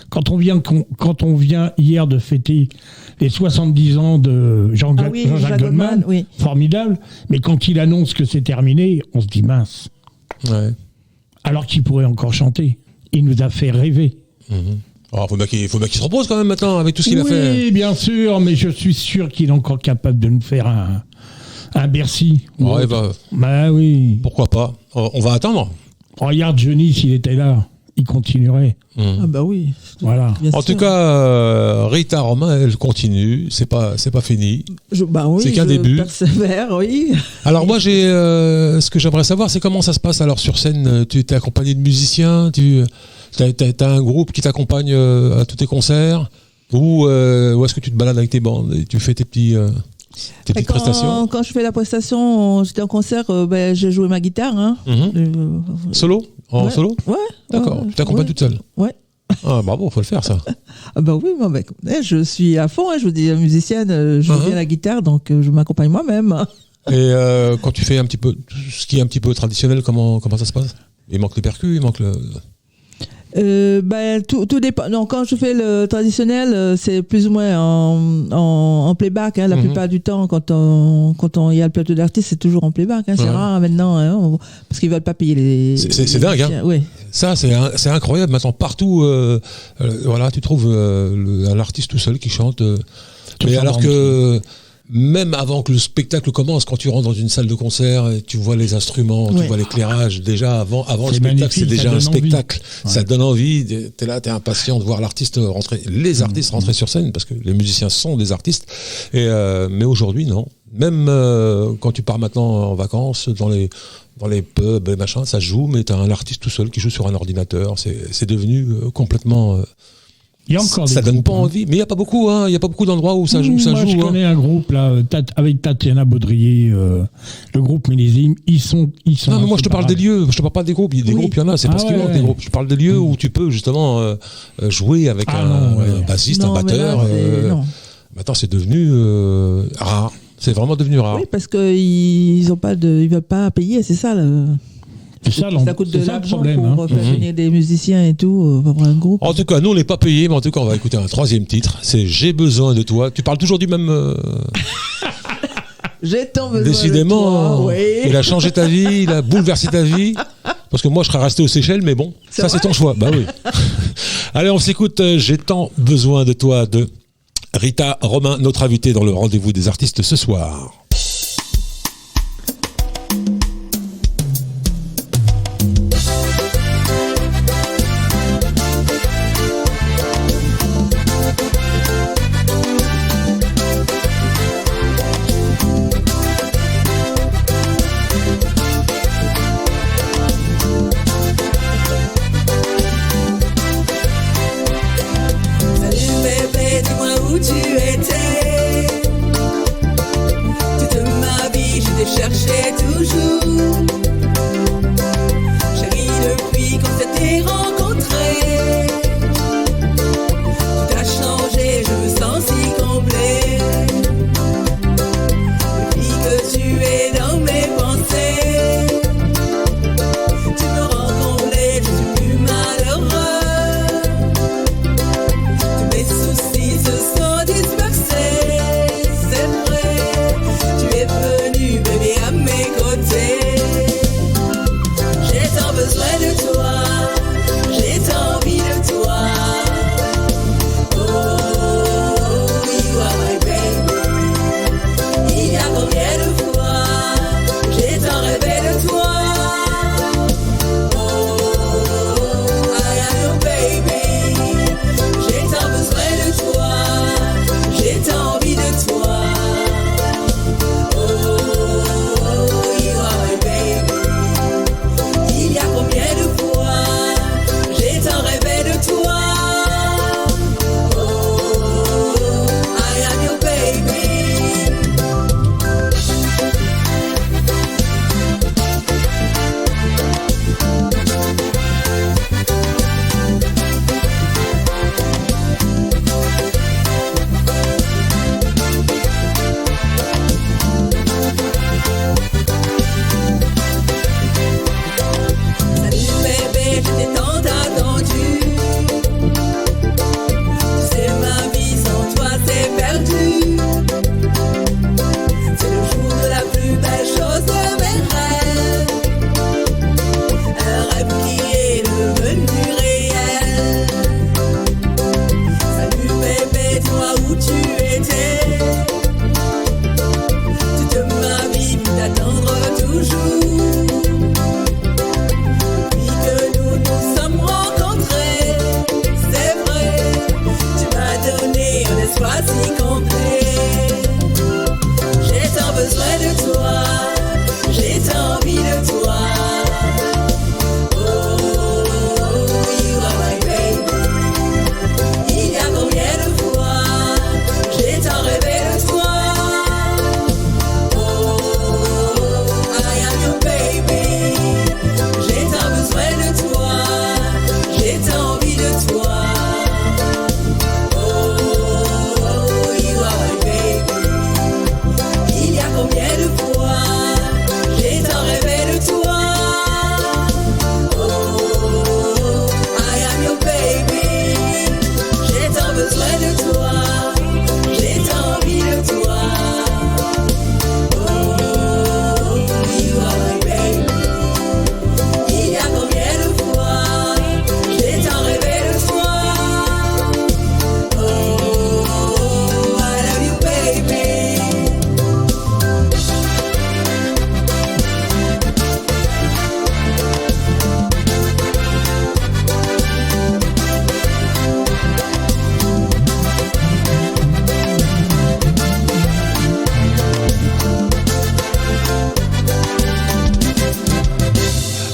Quand on vient hier de fêter les 70 ans de Jean-Jacques Goldman, formidable. Mais quand il annonce que c'est terminé, on se dit mince. Ouais. Alors qu'il pourrait encore chanter. Il nous a fait rêver. Alors, faut bien qu'il se repose quand même maintenant avec tout ce qu'il a fait. Oui, bien sûr, mais je suis sûr qu'il est encore capable de nous faire un Bercy. Ouais, oui. Pourquoi pas. On va attendre. Regarde Johnny, s'il était là, il continuerait. Ah bah oui. Voilà. En tout cas, Rita Romain, elle continue. C'est pas fini. C'est qu'un début. Persévère, oui. Alors moi, ce que j'aimerais savoir, c'est comment ça se passe alors sur scène. Tu t'es accompagné de musiciens, t'as un groupe qui t'accompagne à tous tes concerts, ou est-ce que tu te balades avec tes bandes et tu fais tes petites prestations? Quand je fais la prestation, j'étais en concert, j'ai joué ma guitare. Solo? Solo? Ouais. D'accord. Tu t'accompagnes toute seule? Ouais. Ah, bravo, faut le faire ça. Ah bah oui, moi, je suis à fond. Je vous dis, musicienne, je joue bien la guitare, donc je m'accompagne moi-même. Et quand tu fais un petit peu ce qui est un petit peu traditionnel, comment ça se passe? Il manque les percus, il manque le... tout dépend. Non, quand je fais le traditionnel, c'est plus ou moins en playback. La plupart du temps, quand il y a le plateau d'artistes, c'est toujours en playback. C'est rare maintenant, parce qu'ils veulent pas payer les. C'est dingue, hein. Oui. Ça, c'est incroyable. Maintenant, partout, tu trouves un artiste tout seul qui chante. Mais alors que même avant que le spectacle commence, quand tu rentres dans une salle de concert, tu vois les instruments, tu vois l'éclairage, déjà avant le spectacle, c'est déjà un spectacle. Ça te donne envie, t'es là, t'es impatient de voir l'artiste rentrer, les artistes rentrer sur scène, parce que les musiciens sont des artistes. Mais aujourd'hui, non. Même quand tu pars maintenant en vacances, dans les pubs, les machins, ça joue, mais t'as un artiste tout seul qui joue sur un ordinateur. C'est devenu complètement... Il y a encore ça donne pas envie, mais il n'y a pas beaucoup, il y a pas beaucoup d'endroits où ça joue. Moi, je connais un groupe là, avec Tatiana Baudrier, le groupe Millésime. Ils sont. Non, mais moi je te parle des lieux. Je te parle pas des groupes. Des groupes, il y en a. C'est parce qu'il manque des groupes. Je parle des lieux où tu peux justement jouer avec un bassiste, un batteur. Maintenant, c'est devenu rare. C'est vraiment devenu rare. Oui, parce qu'ils veulent pas payer. C'est ça. Ça coûte de l'argent pour faire venir des musiciens et tout, pour un groupe. En tout cas, nous, on n'est pas payés, mais en tout cas, on va écouter un troisième titre. C'est J'ai besoin de toi. Tu parles toujours du même... J'ai tant besoin Décidément, de toi. Oui. Il a changé ta vie, il a bouleversé ta vie. Parce que moi, je serais resté aux Seychelles, mais bon, ça, c'est ton choix. Bah oui. Allez, on s'écoute J'ai tant besoin de toi de Rita Romain, notre invitée dans le rendez-vous des artistes ce soir. Salut bébé, dis-moi où tu étais.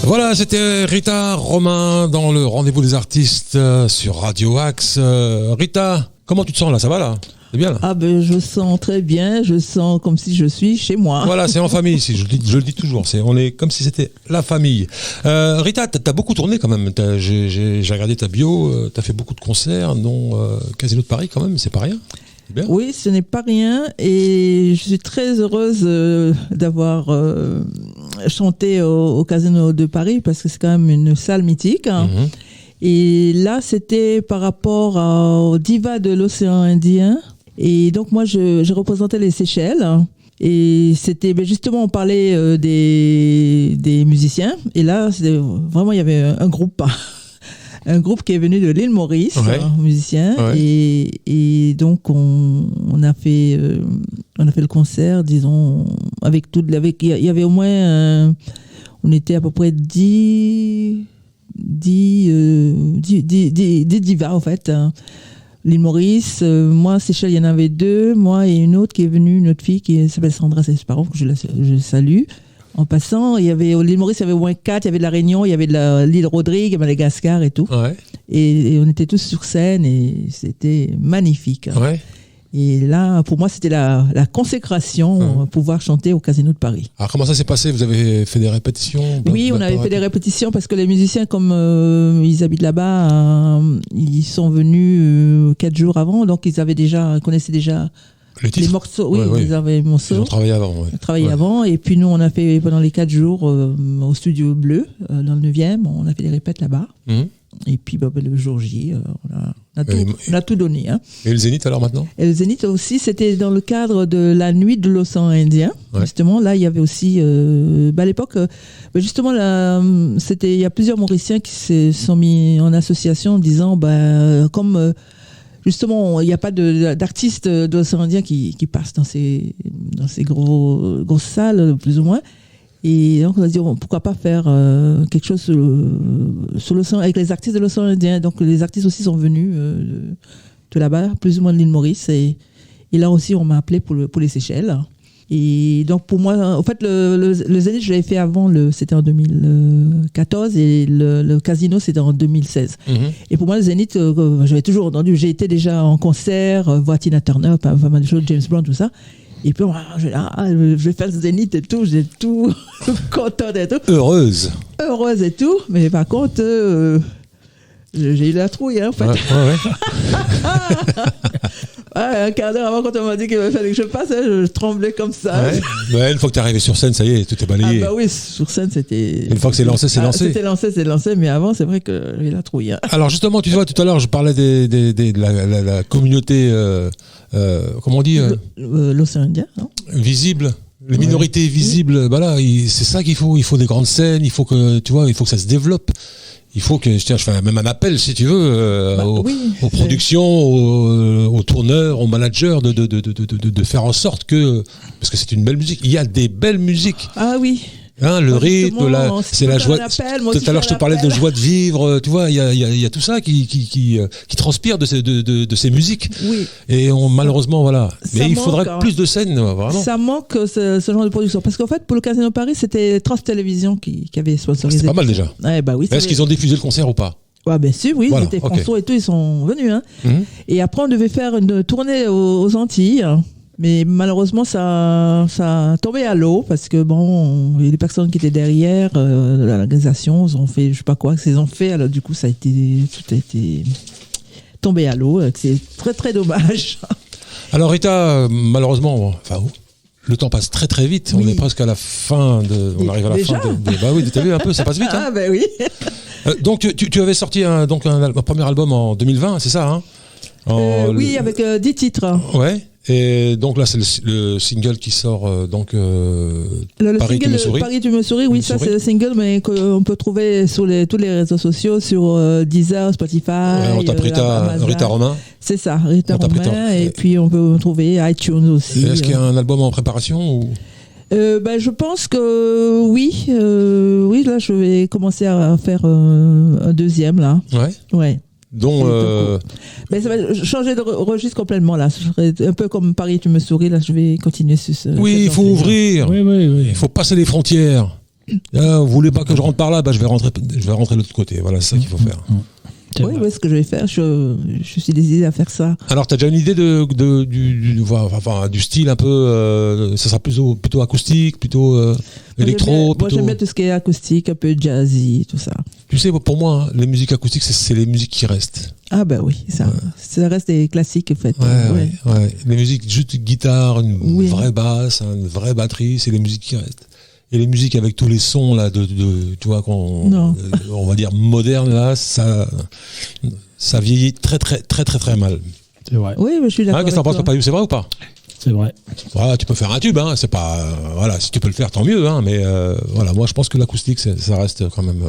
Voilà, c'était Rita Romain dans le rendez-vous des artistes sur Radio Axe. Rita, comment tu te sens là? Ça va là? C'est bien là? Ah ben je sens très bien, je sens comme si je suis chez moi. Voilà, c'est en famille ici, je le dis toujours, on est comme si c'était la famille. Rita, t'as beaucoup tourné quand même, j'ai regardé ta bio, t'as fait beaucoup de concerts, dont Casino de Paris quand même, c'est pas rien. Bien. Oui, ce n'est pas rien et je suis très heureuse d'avoir chanté au Casino de Paris parce que c'est quand même une salle mythique. Hein. Mm-hmm. Et là, c'était par rapport aux divas de l'océan Indien. Et donc, moi, je représentais les Seychelles. Et c'était, justement, on parlait des musiciens. Et là, vraiment, il y avait un groupe. Un groupe qui est venu de l'île Maurice, ouais. Musicien. Ouais. Et donc, on a fait le concert, disons, il y avait au moins, on était à peu près 10 divas, en fait. L'île Maurice, moi, Seychelles, il y en avait 2, moi et une autre qui est venue, une autre fille qui s'appelle Sandra Cesparov, que je salue. En passant, il y avait l'île Maurice, il y avait au moins 4, il y avait de la Réunion, il y avait de l'île Rodrigue, Madagascar et tout. Ouais. Et on était tous sur scène et c'était magnifique. Ouais. Et là, pour moi, c'était la consécration, pouvoir chanter au Casino de Paris. Alors, comment ça s'est passé? Vous avez fait des répétitions? Oui, on avait fait des répétitions parce que les musiciens, comme ils habitent là-bas, ils sont venus 4 jours avant, donc ils connaissaient déjà les morceaux. Oui, ils avaient les morceaux. Ils ont travaillé avant. Ouais. Avant, et puis nous, on a fait pendant les 4 jours au Studio Bleu, dans le 9e, on a fait des répètes là-bas. Mmh. Et puis le jour J, on a tout donné. Hein. Et le Zénith alors maintenant? Et le Zénith aussi, c'était dans le cadre de la nuit de l'océan Indien. Ouais. Justement, là, il y avait aussi, à l'époque, justement, il y a plusieurs Mauriciens qui se sont mis en association en disant, comme justement, il n'y a pas d'artistes de l'océan Indien qui passent dans ces grosses salles, plus ou moins. Et donc on a dit pourquoi pas faire quelque chose sur l'océan avec les artistes de l'océan Indien. Donc les artistes aussi sont venus de là-bas, plus ou moins de l'île Maurice, et là aussi on m'a appelé pour les Seychelles. Et donc pour moi, en fait le Zénith je l'avais fait avant, c'était en 2014 et le Casino c'était en 2016. Mm-hmm. Et pour moi le Zénith, j'avais toujours entendu, j'ai été déjà en concert, voir Tina Turner, pas mal de choses, James Brown, tout ça. Et puis, je vais faire le Zénith et tout, j'ai tout contente et tout. Heureuse et tout, mais par contre, j'ai eu la trouille, hein, en fait. Un quart d'heure avant, quand on m'a dit qu'il fallait que je passe, je tremblais comme ça. Ouais. Mais une fois que tu es arrivé sur scène, ça y est, tout est balayé. Ah oui, sur scène, c'était... Une fois que c'est lancé, c'est lancé. C'est lancé, mais avant, c'est vrai que j'ai eu la trouille. Hein. Alors justement, tu vois, tout à l'heure, je parlais de la communauté... comment on dit l'océan Indien, non? Visible. Les minorités visibles, c'est ça qu'il faut. Il faut des grandes scènes, il faut que ça se développe. Il faut que, je fais même un appel, si tu veux, aux productions, aux tourneurs, aux managers, de faire en sorte que, parce que c'est une belle musique. Il y a des belles musiques. Ah oui. Hein, le rythme, c'est la joie. Tout à l'heure, je te parlais de joie de vivre. Tu vois, il y a tout ça qui transpire de ces musiques. Oui. Et malheureusement, voilà. Mais il faudrait plus de scènes, vraiment. Ça manque ce genre de production. Parce qu'en fait, pour le Casino de Paris, c'était France Télévisions qui avait sponsorisé. C'est pas mal déjà. Ouais, oui. Est-ce qu'ils ont diffusé le concert ou pas? Ouais, bien sûr, oui. Voilà, c'était François et tout, ils sont venus. Hein. Mm-hmm. Et après, on devait faire une tournée aux Antilles. Mais malheureusement, ça a tombé à l'eau parce que les personnes qui étaient derrière l'organisation ont fait, je sais pas quoi, qu'ils ont fait. Alors du coup, tout a été tombé à l'eau. C'est très très dommage. Alors Rita, malheureusement, le temps passe très très vite. Oui. On est presque à la fin on arrive à la fin de oui, t'as vu un peu, ça passe vite. Hein. Ah ben oui. Donc tu avais sorti un premier album en 2020, c'est ça, hein? Oui, avec 10 titres. Ouais. Et donc là, c'est le single qui sort, Paris, tu me souris. Paris, tu me souris, oui, ça c'est le single, mais qu'on peut trouver sur tous les réseaux sociaux, sur Deezer, Spotify. Ouais, on tape Rita Romain. C'est ça, Rita Romain, et puis on peut trouver iTunes aussi. Est-ce qu'il y a un album en préparation ou... je pense que oui, là je vais commencer à faire un deuxième là. Ouais. Donc, mais ça va changer de registre complètement là. Un peu comme Paris, tu me souris. Là, je vais continuer sur ce. Oui, il faut ouvrir. Oui. Il faut passer les frontières. Vous voulez pas que je rentre par là, je vais rentrer de l'autre côté. Voilà, c'est ça qu'il faut faire. Oui, ce que je vais faire, je suis décidée à faire ça. Alors, tu as déjà une idée du style un peu, ça sera plutôt acoustique, plutôt électro? Moi, j'aime bien tout ce qui est acoustique, un peu jazzy, tout ça. Tu sais, pour moi, les musiques acoustiques, c'est les musiques qui restent. Ah ben oui, ça reste des classiques, en fait. Ouais. Les musiques, juste guitare, une vraie basse, une vraie batterie, c'est les musiques qui restent. Et les musiques avec tous les sons là tu vois on va dire modernes là, ça vieillit très mal. C'est vrai. Oui, mais je suis d'accord. Qu'est-ce que t'en penses, Papayou, c'est vrai ou pas? C'est vrai. Voilà, tu peux faire un tube, c'est pas si tu peux le faire tant mieux, mais voilà, moi je pense que l'acoustique ça reste quand même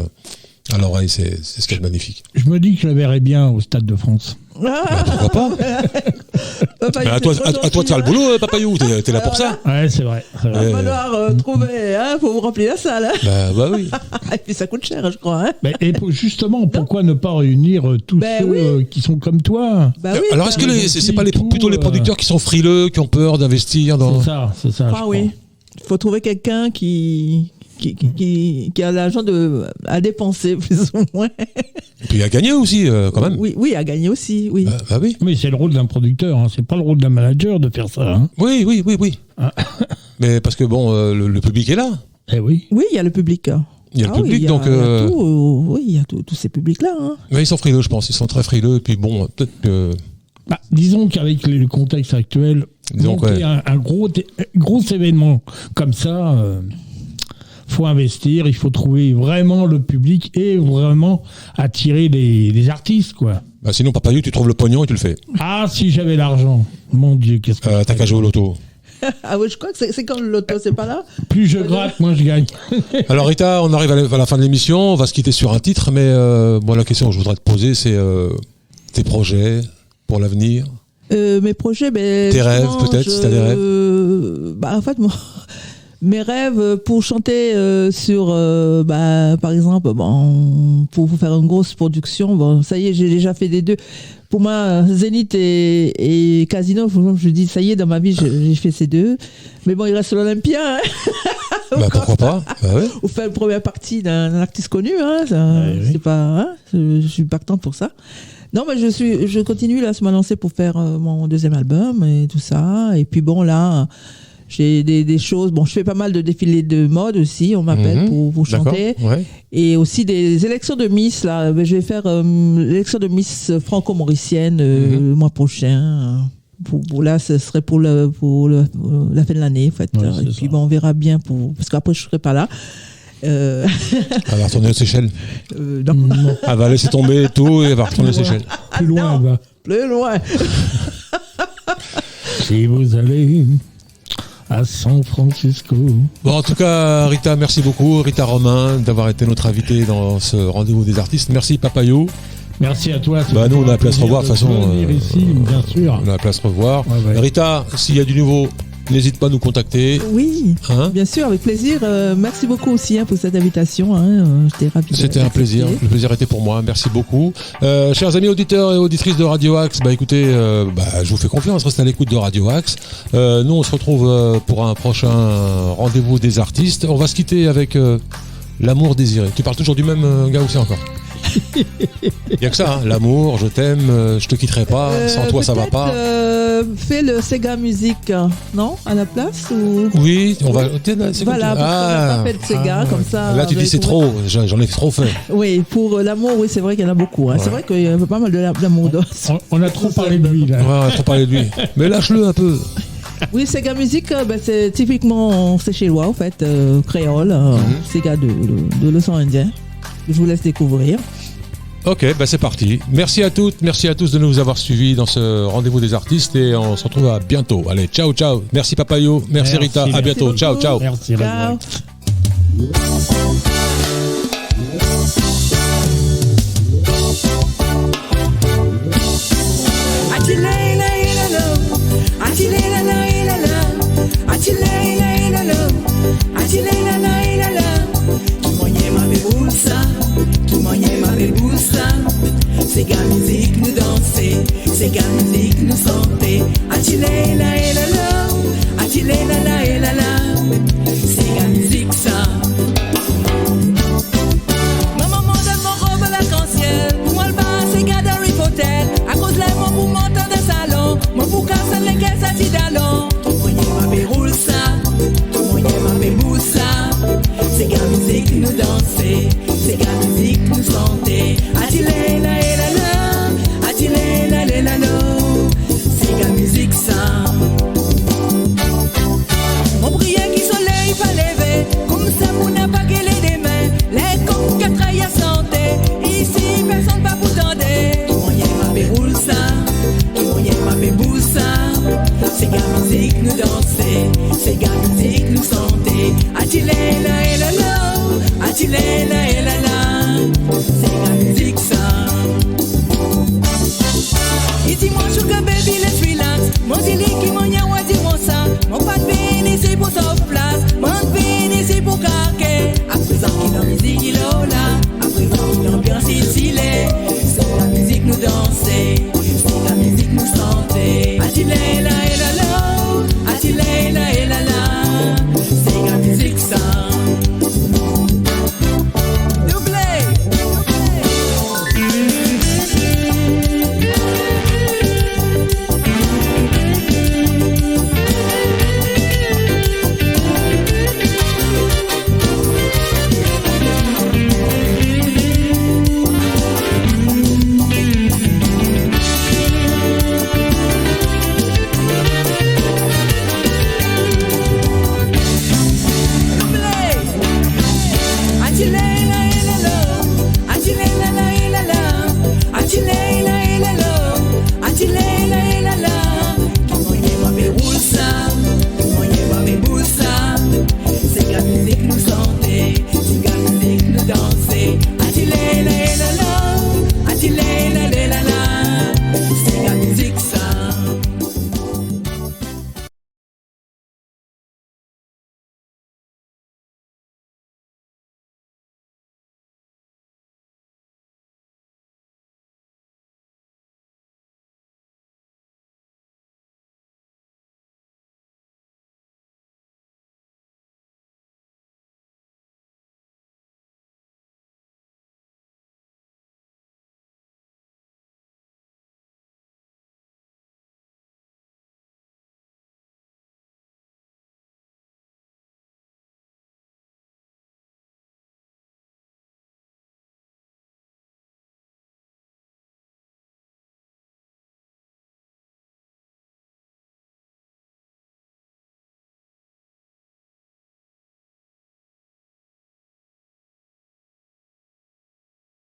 à l'oreille, c'est ce qui est magnifique. Je me dis que je la verrais bien au Stade de France. Pourquoi pas? À toi de faire le boulot, Papayou, t'es là pour ça. Ouais, c'est vrai. Il va falloir trouver, faut vous remplir la salle. Bah oui. Et puis ça coûte cher, je crois. Et justement, pourquoi ne pas réunir tous ceux qui sont comme toi? Alors est-ce que c'est pas plutôt les producteurs qui sont frileux, qui ont peur d'investir dans... C'est ça. Ah oui. Il faut trouver quelqu'un qui a l'argent à dépenser, plus ou moins. Et puis à gagner aussi, quand même. Oui, à gagner aussi, oui. Bah oui. Mais c'est le rôle d'un producteur, c'est pas le rôle d'un manager de faire ça. Oui. Mais parce que le public est là. Eh oui. Oui, il y a le public. Il y a le public, donc... il y a tous ces publics-là. Mais ils sont frileux, je pense. Ils sont très frileux. Et puis peut-être que... disons qu'avec le contexte actuel, monter un gros événement comme ça... faut investir, il faut trouver vraiment le public et vraiment attirer des artistes, quoi. Sinon, Papayou, tu trouves le pognon et tu le fais. Ah, si j'avais l'argent. Mon Dieu, qu'est-ce que... T'as qu'à jouer au loto. Ah oui, je crois que c'est quand le loto, c'est pas là. Plus je gratte, moins je gagne. Alors Rita, on arrive à la fin de l'émission, on va se quitter sur un titre, mais la question que je voudrais te poser, c'est tes projets pour l'avenir. Mes projets, tes rêves, peut-être, si t'as des rêves. En fait, moi... Mes rêves pour chanter par exemple, pour faire une grosse production, ça y est, j'ai déjà fait des deux. Pour moi, Zénith et Casino, je dis, ça y est, dans ma vie, j'ai fait ces deux. Mais il reste l'Olympia. Pourquoi pas? Ou faire une première partie d'un artiste connu. C'est pas, je suis partante pour ça. Non, mais je continue là, à me lancer pour faire mon deuxième album et tout ça. Et puis là... J'ai des choses, je fais pas mal de défilés de mode aussi, on m'appelle pour chanter. Ouais. Et aussi des élections de Miss, là. Je vais faire l'élection de Miss franco-mauricienne le mois prochain. Là, ce serait pour la fin de l'année, en fait. Et puis on verra bien, parce qu'après je serai pas là. Elle va retourner aux Seychelles. Non. Elle va laisser tomber tout et elle va retourner aux Seychelles. Plus loin, elle va. Plus loin. Si vous allez... à San Francisco. En tout cas, Rita, merci beaucoup. Rita Romain, d'avoir été notre invitée dans ce rendez-vous des artistes. Merci, Papayou. Merci à toi. Nous, on a la place revoir. De toute façon, ici, bien sûr. On a la place revoir. Ouais. Rita, s'il y a du nouveau, n'hésite pas à nous contacter. Oui, bien sûr, avec plaisir. Merci beaucoup aussi pour cette invitation. J'étais ravi. C'était un plaisir. Le plaisir était pour moi. Merci beaucoup. Chers amis auditeurs et auditrices de Radio Axe, écoutez, je vous fais confiance. Restez à l'écoute de Radio Axe. Nous, on se retrouve pour un prochain rendez-vous des artistes. On va se quitter avec L'amour désiré. Tu parles toujours du même gars aussi encore? Il n'y a que ça, l'amour, je t'aime, je te quitterai pas, sans toi ça va pas. Fais le Sega Music, non, à la place ou... Oui, on va. Voilà, parce qu'on n'a pas fait de Sega comme ça. Là tu dis c'est trop, j'en ai trop fait. Oui, pour l'amour, oui, c'est vrai qu'il y en a beaucoup. C'est vrai qu'il y a pas mal d'amour. On a trop parlé de lui là. Ouais, on a trop parlé de lui. Mais lâche-le un peu. Oui, Sega Music, c'est typiquement séchellois, en fait, créole, Sega de l'océan Indien. Je vous laisse découvrir. Ok, c'est parti. Merci à toutes, merci à tous de nous avoir suivis dans ce rendez-vous des artistes et on se retrouve à bientôt. Allez, ciao, ciao. Merci Papayou, merci Rita, à bientôt. Ciao, ciao. Merci, ciao. Sega musique nous danser, Sega musique nous chanter. Attilé la et la la, attilé la la et la la. Sega musique ça. Atilena, hello, Atilena.